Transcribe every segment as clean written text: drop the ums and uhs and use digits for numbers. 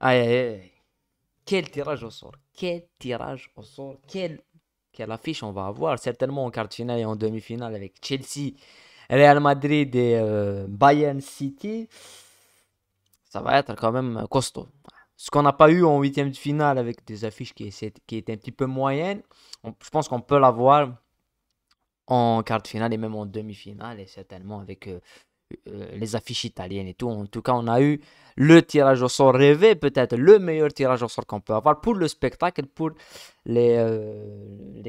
Aïe, aïe, aïe. Quel tirage au sort. Quel tirage au sort. Quelle affiche on va avoir. Certainement en quart de finale et en demi-finale avec Chelsea, Real Madrid et Bayern City. Ça va être quand même costaud. Ce qu'on n'a pas eu en huitième de finale avec des affiches qui étaient un petit peu moyennes, je pense qu'on peut l'avoir en quart de finale et même en demi-finale et certainement avec les affiches italiennes et tout. En tout cas, on a eu le tirage au sort rêvé, peut-être le meilleur tirage au sort qu'on peut avoir pour le spectacle, pour les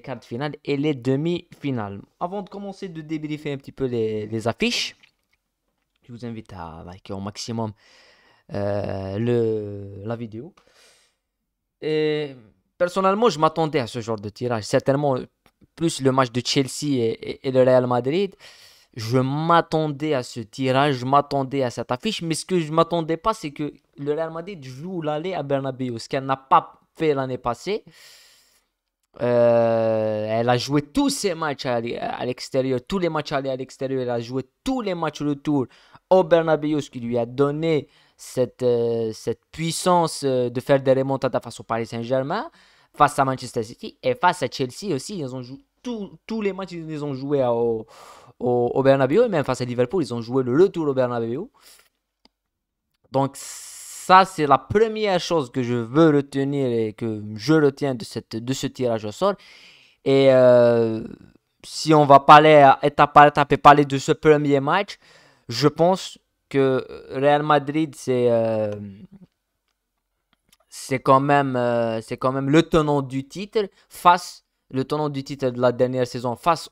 quarts de finale et les demi-finales. Avant de commencer de débriefer un petit peu les affiches, je vous invite à liker au maximum la vidéo. Et personnellement, je m'attendais à ce genre de tirage. Certainement, plus le match de Chelsea et le Real Madrid, je m'attendais à ce tirage, je m'attendais à cette affiche. Mais ce que je m'attendais pas, c'est que le Real Madrid joue l'aller à Bernabeu, ce qu'elle n'a pas fait l'année passée. Elle a joué tous ses matchs à l'extérieur, tous les matchs allés à l'extérieur. Elle a joué tous les matchs retour au Bernabeu, ce qui lui a donné cette puissance de faire des remontadas face au Paris Saint-Germain, face à Manchester City et face à Chelsea aussi. Ils ont joué tous les matchs, ils les ont joués au Bernabeu, et même face à Liverpool, ils ont joué le retour au Bernabeu. Donc ça, c'est la première chose que je veux retenir et que je retiens de ce tirage au sort. Et si on va parler étape par étape et parler de ce premier match, je pense que Real Madrid, c'est quand même le tenant du titre le tenant du titre de la dernière saison face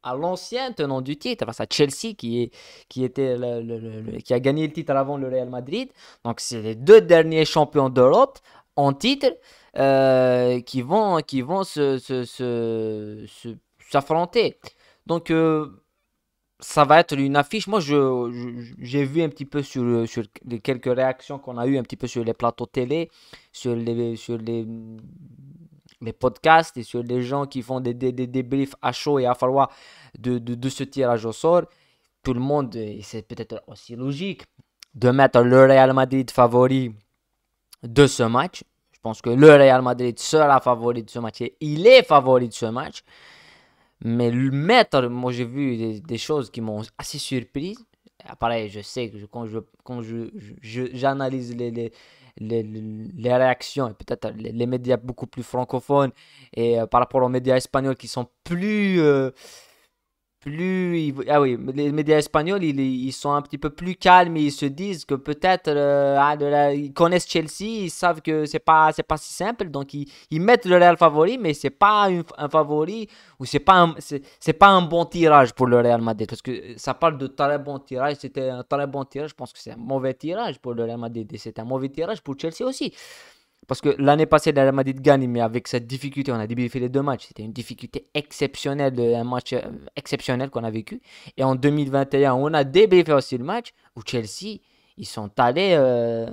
à l'ancien tenant du titre, face à Chelsea qui a gagné le titre avant le Real Madrid. Donc c'est les deux derniers champions d'Europe en titre qui vont s'affronter. Donc ça va être une affiche. Moi, j'ai vu un petit peu sur les quelques réactions qu'on a eu un petit peu sur les plateaux télé, sur les podcasts et sur les gens qui font des débriefs à chaud et à froid de ce tirage au sort. Tout le monde, et c'est peut-être aussi logique, de mettre le Real Madrid favori de ce match. Je pense que le Real Madrid sera favori de ce match et il est favori de ce match. Mais le mettre, moi j'ai vu des choses qui m'ont assez surpris. Pareil, je sais que j'analyse les réactions et peut-être les médias beaucoup plus francophones et par rapport aux médias espagnols qui sont ah oui, les médias espagnols, ils sont un petit peu plus calmes et ils se disent que peut-être ils connaissent Chelsea, ils savent que c'est pas si simple, donc ils mettent le Real favori, mais c'est pas un favori ou c'est pas un bon tirage pour le Real Madrid parce que ça parle de très bon tirage, c'était un très bon tirage, je pense que c'est un mauvais tirage pour le Real Madrid et c'est un mauvais tirage pour Chelsea aussi. Parce que l'année passée, le Real Madrid gagne, mais avec cette difficulté, on a débriefé les deux matchs. C'était une difficulté exceptionnelle, un match exceptionnel qu'on a vécu. Et en 2021, on a débriefé aussi le match où Chelsea, ils sont allés, euh,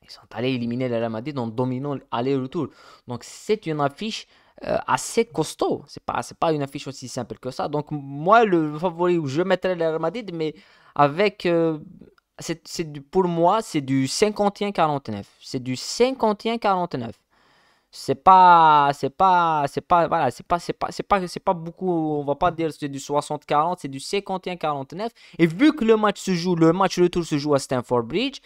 ils sont allés éliminer le Real Madrid en dominant aller-retour. Donc c'est une affiche assez costaud. C'est pas une affiche aussi simple que ça. Donc moi, le favori où je mettrais le Real Madrid, mais avec pour moi, c'est du 51-49. C'est du 51-49. Voilà, c'est pas beaucoup, on va pas dire que c'est du 60-40, c'est du 51-49. Et vu que le match retour se joue à Stamford Bridge,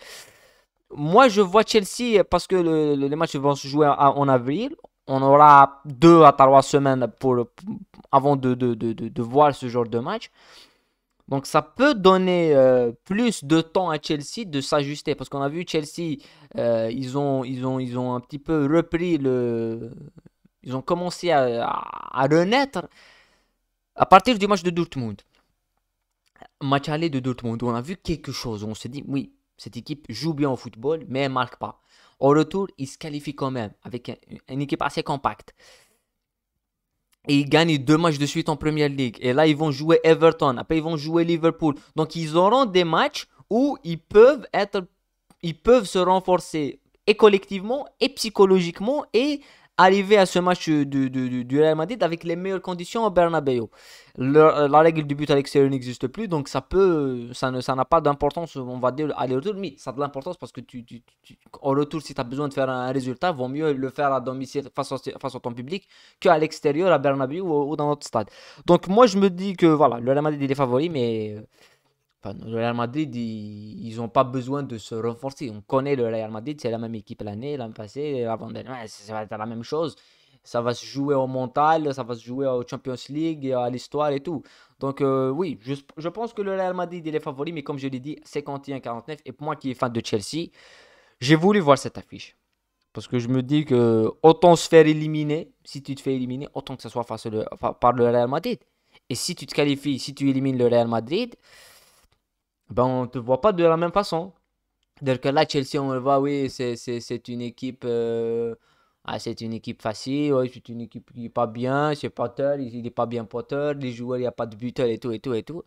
moi je vois Chelsea parce que les matchs vont se jouer en avril. On aura 2 à 3 semaines avant de voir ce genre de match. Donc ça peut donner plus de temps à Chelsea de s'ajuster parce qu'on a vu Chelsea, ils ont un petit peu repris ils ont commencé à renaître à partir du match de Dortmund, match aller de Dortmund où on a vu quelque chose, on s'est dit oui, cette équipe joue bien au football mais elle marque pas. Au retour, ils se qualifient quand même avec une équipe assez compacte. Et ils gagnent 2 matchs de suite en Première League. Et là, ils vont jouer Everton. Après, ils vont jouer Liverpool. Donc, ils auront des matchs où ils peuvent se renforcer et collectivement et psychologiquement et arriver à ce match du Real Madrid avec les meilleures conditions au Bernabeu. La règle du but à l'extérieur n'existe plus, donc ça n'a pas d'importance, on va dire, aller-retour, mais ça a de l'importance parce que au retour, si tu as besoin de faire un résultat, vaut mieux le faire à domicile face à ton public qu'à l'extérieur, à Bernabeu ou dans notre stade. Donc moi, je me dis que voilà, le Real Madrid il est favori, mais enfin, le Real Madrid, ils n'ont pas besoin de se renforcer. On connaît le Real Madrid, c'est la même équipe l'année passée, l'avant-dernière. Ouais, ça va être la même chose. Ça va se jouer au mental, ça va se jouer au Champions League, à l'histoire et tout. Donc oui, je pense que le Real Madrid, il est favori, mais comme je l'ai dit, 51-49. Et pour moi qui est fan de Chelsea, j'ai voulu voir cette affiche. Parce que je me dis que autant se faire éliminer, si tu te fais éliminer, autant que ce soit par le Real Madrid. Et si tu te qualifies, si tu élimines le Real Madrid, ben on ne te voit pas de la même façon. Donc là, Chelsea, on le voit, oui, c'est une équipe, c'est une équipe facile, ouais, c'est une équipe qui n'est pas bien, c'est Potter, il n'est pas bien Potter, les joueurs, il n'y a pas de buteur et tout, et tout, et tout.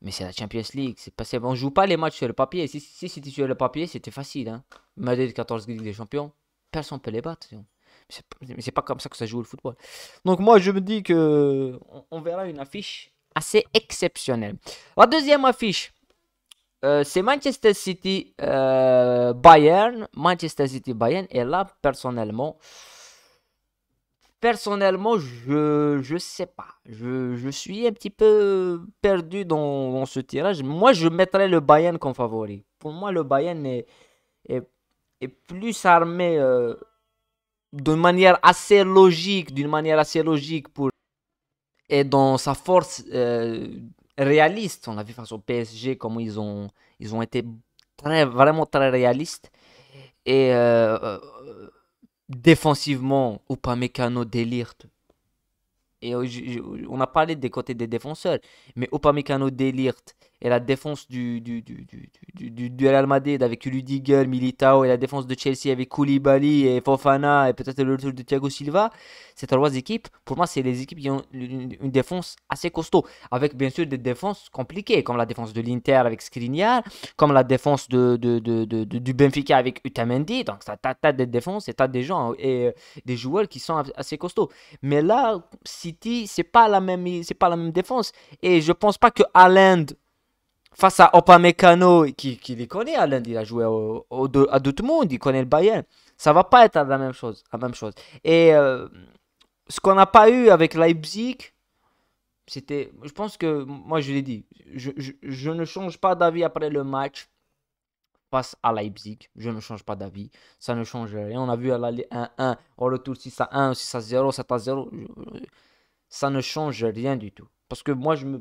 Mais c'est la Champions League, on ne joue pas les matchs sur le papier. Si c'était sur le papier, c'était facile. Hein. Madrid 14 Ligue des Champions, personne ne peut les battre. Mais c'est pas comme ça que ça joue le football. Donc moi, je me dis que on verra une affiche assez exceptionnelle. La deuxième affiche, c'est Manchester City Bayern. Manchester City Bayern. Et là, personnellement, je sais pas. Je suis un petit peu perdu dans ce tirage. Moi, je mettrais le Bayern comme favori. Pour moi, le Bayern est, est plus armé d'une manière assez logique et dans sa force réaliste. On a vu face au PSG comment ils ont été vraiment très réalistes. Et défensivement, Upamecano délire. Et on a parlé des côtés des défenseurs, mais Upamecano Delirte et la défense du Real Madrid avec Rudiger, Militao et la défense de Chelsea avec Koulibaly et Fofana et peut-être le retour de Thiago Silva, ces trois équipes, pour moi, c'est les équipes qui ont une défense assez costaud, avec bien sûr des défenses compliquées, comme la défense de l'Inter avec Skriniar, comme la défense du Benfica avec Utamendi. Donc, t'as des défenses et t'as des gens et des joueurs qui sont assez costauds. Mais là, City, c'est pas la même défense. Et je pense pas que Haaland, face à Upamecano, qui les connaît, Haaland, il a joué à Dortmund, il connaît le Bayern. Ça va pas être la même chose. Et ce qu'on n'a pas eu avec Leipzig, je pense que, moi je l'ai dit, je ne change pas d'avis après le match face à Leipzig. Je ne change pas d'avis. Ça ne change rien. On a vu à l'aller 1-1, au retour 6-1, 6-0, 7-0. Ça ne change rien du tout. Parce que moi, je me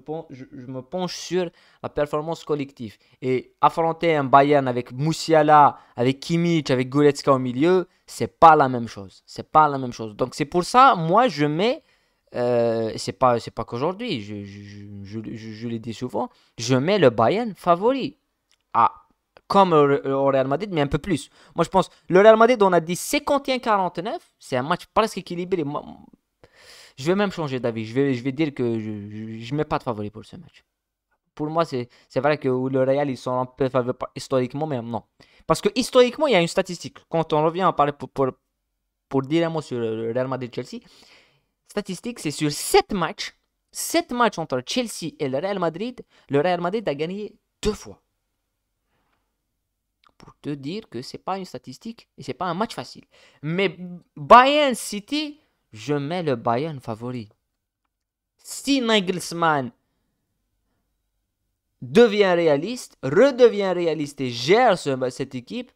penche sur la performance collective. Et affronter un Bayern avec Musiala, avec Kimmich, avec Goretzka au milieu, c'est pas la même chose. C'est pas la même chose. Donc c'est pour ça, moi, je mets. C'est pas qu'aujourd'hui, je l'ai dit souvent, je mets le Bayern favori. Ah, comme au Real Madrid, mais un peu plus. Moi, je pense, le Real Madrid, on a dit 51-49, c'est un match presque équilibré. Je vais même changer d'avis. Je vais dire que je mets pas de favori pour ce match. Pour moi, c'est vrai que le Real, ils sont un peu favoris historiquement, mais non. Parce que historiquement, il y a une statistique. Quand on revient à parler pour dire un mot sur le Real Madrid-Chelsea, statistique, c'est sur 7 matchs entre Chelsea et le Real Madrid a gagné 2 fois. Pour te dire que c'est pas une statistique et c'est pas un match facile. Mais Bayern City, je mets le Bayern favori. Si Nagelsmann redevient réaliste et gère cette équipe,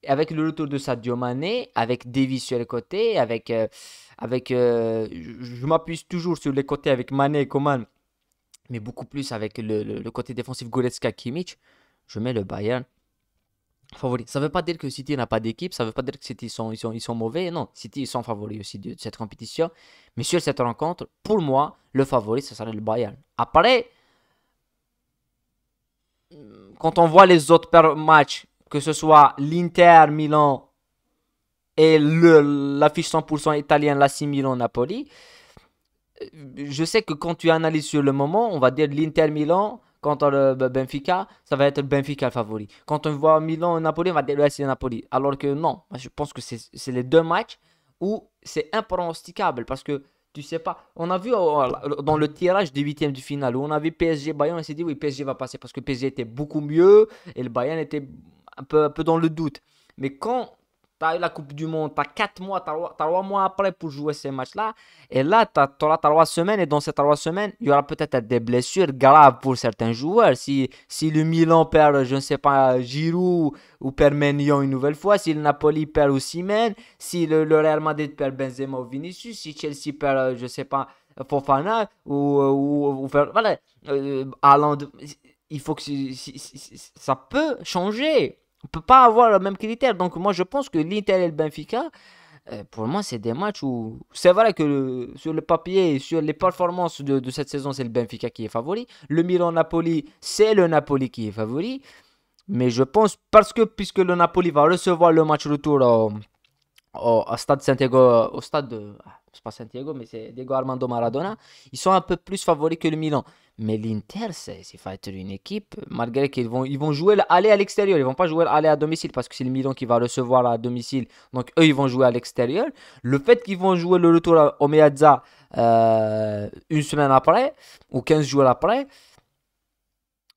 avec le retour de Sadio Mané, avec Davies sur les côtés, je m'appuie toujours sur les côtés avec Mané et Coman, mais beaucoup plus avec le côté défensif Goretzka, Kimmich, je mets le Bayern favori. Ça ne veut pas dire que City n'a pas d'équipe, ça ne veut pas dire que City ils sont mauvais. Non, City ils sont favoris aussi de cette compétition. Mais sur cette rencontre, pour moi, le favori, ce serait le Bayern. Après, quand on voit les autres matchs, que ce soit l'Inter Milan et l'affiche 100% italienne, l'AC Milan Napoli, je sais que quand tu analyses sur le moment, on va dire l'Inter Milan contre le Benfica, ça va être le Benfica le favori. Quand on voit Milan Napoli, on va dire le AC Napoli. Alors que non, je pense que c'est les deux matchs où c'est impronosticable parce que tu sais pas. On a vu dans le tirage des huitièmes de finale où on a vu PSG Bayern, on s'est dit oui, PSG va passer parce que PSG était beaucoup mieux et le Bayern était un peu dans le doute. Mais quand tu as eu la Coupe du Monde, tu as 4 mois, tu as 3 mois après pour jouer ces matchs-là. Et là, tu auras 3 semaines. Et dans ces 3 semaines, il y aura peut-être des blessures graves pour certains joueurs. Si le Milan perd, je ne sais pas, Giroud ou perd Maignan une nouvelle fois. Si le Napoli perd Osimhen. Si le Real Madrid perd Benzema ou Vinicius. Si Chelsea perd, je ne sais pas, Fofana voilà, Haaland. Il faut que ça peut changer. On peut pas avoir le même critère. Donc moi je pense que l'Inter et le Benfica, pour moi c'est des matchs où c'est vrai que sur le papier, sur les performances de cette saison, c'est le Benfica qui est favori. Le Milan-Napoli, c'est le Napoli qui est favori. Mais je pense, parce que puisque le Napoli va recevoir le match retour au stade Santiago, au stade de, c'est pas Santiago, mais c'est Diego Armando Maradona, ils sont un peu plus favoris que le Milan. Mais l'Inter, c'est va être une équipe, malgré ils vont jouer aller à l'extérieur, ils vont pas jouer aller à domicile parce que c'est le Milan qui va recevoir à domicile, donc eux ils vont jouer à l'extérieur. Le fait qu'ils vont jouer le retour au Meazza une semaine après, ou 15 jours après,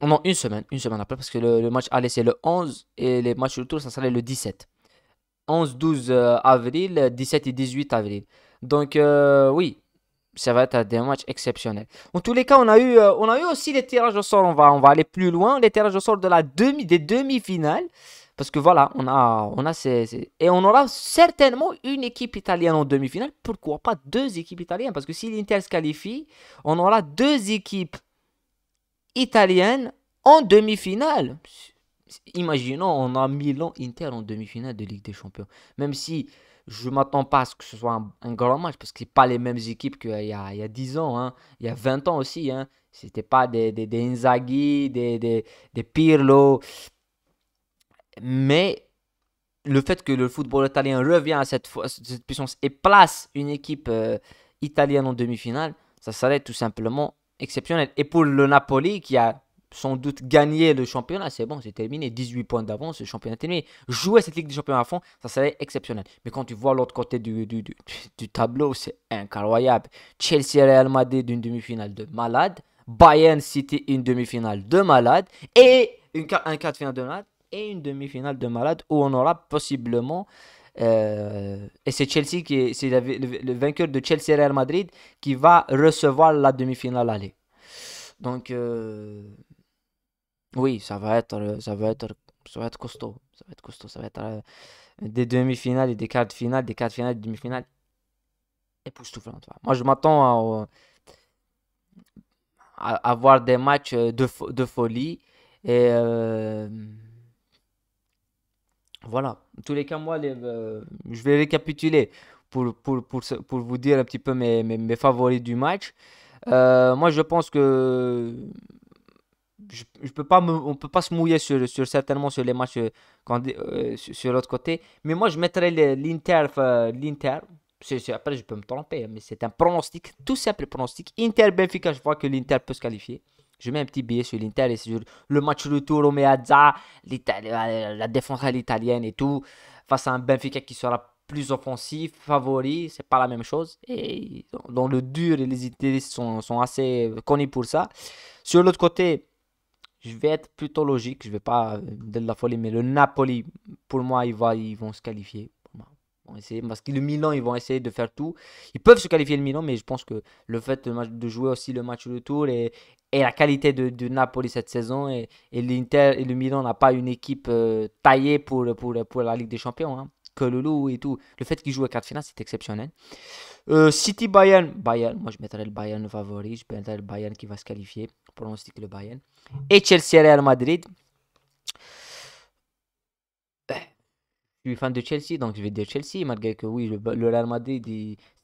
non, une semaine après, parce que le match aller c'est le 11 et les matchs retour ça serait le 17. 11-12 avril, 17 et 18 avril. Donc, oui, ça va être des matchs exceptionnels. En tous les cas, on a eu aussi les tirages au sort. On va aller plus loin. Les tirages au sort des demi-finales. Parce que voilà, on a et on aura certainement une équipe italienne en demi-finale. Pourquoi pas deux équipes italiennes? Parce que si l'Inter se qualifie, on aura deux équipes italiennes en demi-finale. Imaginons, on a Milan-Inter en demi-finale de Ligue des Champions. Même si je ne m'attends pas à ce que ce soit un grand match, parce que ce n'est pas les mêmes équipes il y a 10 ans, hein. Il y a 20 ans aussi. Hein. Ce n'était pas des Inzaghi, des Pirlo. Mais le fait que le football italien revient à cette puissance et place une équipe italienne en demi-finale, ça serait tout simplement exceptionnel. Et pour le Napoli, qui a sans doute gagné le championnat, c'est bon, c'est terminé. 18 points d'avance, le championnat est terminé. Jouer cette Ligue des Champions à fond, ça serait exceptionnel. Mais quand tu vois l'autre côté du tableau, c'est incroyable. Chelsea-Real Madrid, une demi-finale de malade. Bayern City, une demi-finale de malade. Et un quart de finale de malade et une demi-finale de malade où on aura possiblement et c'est Chelsea c'est le vainqueur de Chelsea Real Madrid qui va recevoir la demi-finale aller. Donc oui, ça va être costaud, ça va être costaud, ça va être des demi-finales et des quarts de finale, des quarts de finale, des demi-finales époustouflantes. Moi je m'attends à voir des matchs de folie et voilà. En tous les cas, moi, je vais récapituler pour vous dire un petit peu mes favoris du match. Moi, je pense que je peux pas on peut pas se mouiller certainement sur les matchs sur l'autre côté. Mais moi, je mettrais l'Inter. Après, je peux me tromper, hein, mais c'est un pronostic, tout simple pronostic. Inter-Benfica, je vois que l'Inter peut se qualifier. Je mets un petit billet sur l'Inter et sur le match retour au Meazza, la défense à l'italienne et tout, face à un Benfica qui sera plus offensif, favori, c'est pas la même chose. Et dans le dur, les Italiens sont assez connus pour ça. Sur l'autre côté, je vais être plutôt logique, je vais pas de la folie, mais le Napoli, pour moi, ils vont se qualifier. Ils vont essayer, parce que le Milan, ils vont essayer de faire tout. Ils peuvent se qualifier le Milan, mais je pense que le fait de jouer aussi le match retour et la qualité de Napoli cette saison et l'Inter et le Milan n'a pas une équipe taillée pour la Ligue des Champions. Hein. Que Loulou et tout. Le fait qu'ils jouent à 4 finales, c'est exceptionnel. City Bayern, moi je mettrais le Bayern favori, je mettrais le Bayern qui va se qualifier, pronostic le Bayern. Et Chelsea Real Madrid, je suis fan de Chelsea, donc je vais dire Chelsea, malgré que oui, le Real Madrid,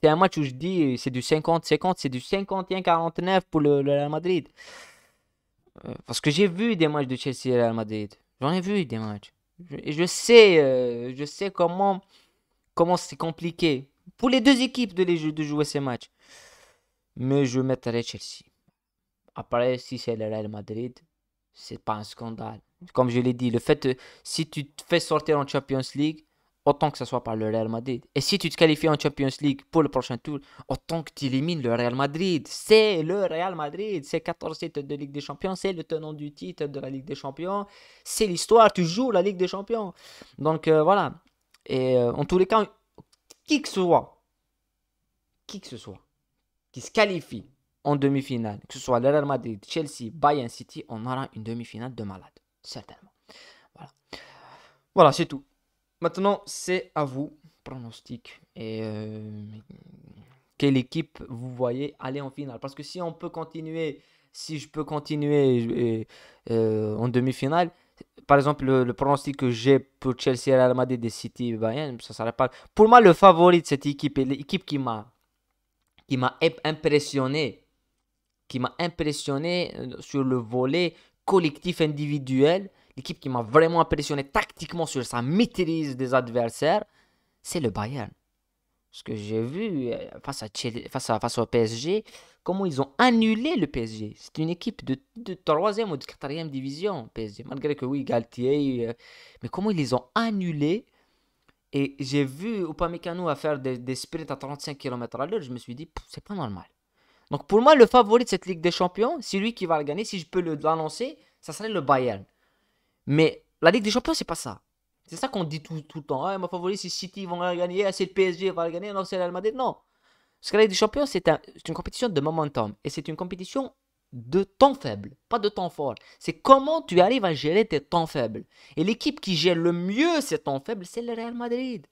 c'est un match où je dis c'est du 50-50, c'est du 51-49 pour le Real Madrid. Parce que j'ai vu des matchs de Chelsea et Real Madrid, j'en ai vu des matchs. Et je sais comment c'est compliqué pour les deux équipes de jouer ces matchs. Mais je mettrai Chelsea. Après, si c'est le Real Madrid, c'est pas un scandale. Comme je l'ai dit, le fait si tu te fais sortir en Champions League, autant que ce soit par le Real Madrid. Et si tu te qualifies en Champions League pour le prochain tour, autant que tu élimines le Real Madrid. C'est le Real Madrid, c'est 14 titres de Ligue des Champions, c'est le tenant du titre de la Ligue des Champions, c'est l'histoire, tu joues la Ligue des Champions. Donc voilà. Et en tous les cas, qui que ce soit, qui que ce soit, qui se qualifie en demi-finale, que ce soit le Real Madrid, Chelsea, Bayern, City, on aura une demi-finale de malade. Certainement. Voilà, voilà c'est tout. Maintenant, c'est à vous, pronostic. Et quelle équipe vous voyez aller en finale? Parce que si on peut continuer, si je peux continuer en demi-finale, par exemple, le pronostic que j'ai pour Chelsea, Real Madrid et City, Bayern, ça serait pas. Pour moi, le favori de cette équipe et l'équipe qui m'a impressionné, sur le volet collectif individuel, l'équipe qui m'a vraiment impressionné tactiquement sur sa maîtrise des adversaires, c'est le Bayern. Ce que j'ai vu face au PSG, comment ils ont annulé le PSG. C'est une équipe de 3e ou de 4e division, PSG. Malgré que oui, Galtier, mais comment ils les ont annulés. Et j'ai vu Upamecano à faire des sprints à 35 km à l'heure. Je me suis dit, c'est pas normal. Donc pour moi, le favori de cette Ligue des Champions, c'est lui qui va le gagner. Si je peux l'annoncer, ça serait le Bayern. Mais la Ligue des Champions, c'est pas ça. C'est ça qu'on dit tout le temps. Ah, mon favori, c'est City, ils vont la gagner. Ah, c'est le PSG, va la gagner. Non, c'est le Real Madrid. Non. Parce que la Ligue des Champions, c'est une compétition de momentum. Et c'est une compétition de temps faible, pas de temps fort. C'est comment tu arrives à gérer tes temps faibles. Et l'équipe qui gère le mieux ces temps faibles, c'est le Real Madrid.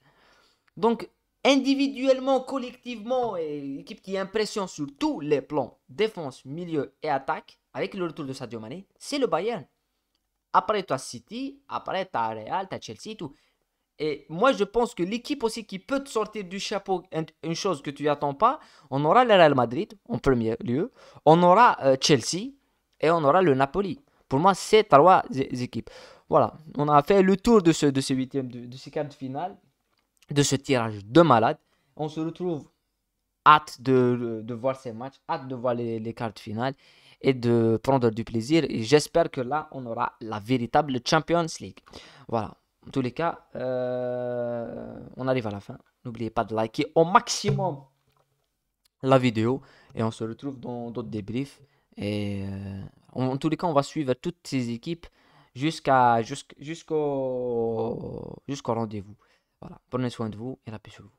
Donc, individuellement, collectivement, et l'équipe qui impressionne sur tous les plans, défense, milieu et attaque, avec le retour de Sadio Mané, c'est le Bayern. Après, tu as City, après, tu as Real, tu as Chelsea, tout. Et moi, je pense que l'équipe aussi qui peut te sortir du chapeau une chose que tu n'attends pas, on aura le Real Madrid en premier lieu, on aura Chelsea et on aura le Napoli. Pour moi, c'est trois équipes. Voilà, on a fait le tour de ce huitième, de ces quarts de finale, de ce tirage de malade. On se retrouve, hâte de voir ces matchs, hâte de voir les quarts de finale et de prendre du plaisir. Et j'espère que là, on aura la véritable Champions League. Voilà. En tous les cas, on arrive à la fin. N'oubliez pas de liker au maximum la vidéo et on se retrouve dans d'autres débriefs. Et en tous les cas, on va suivre toutes ces équipes jusqu'au rendez-vous. Voilà. Prenez soin de vous et la paix sur vous.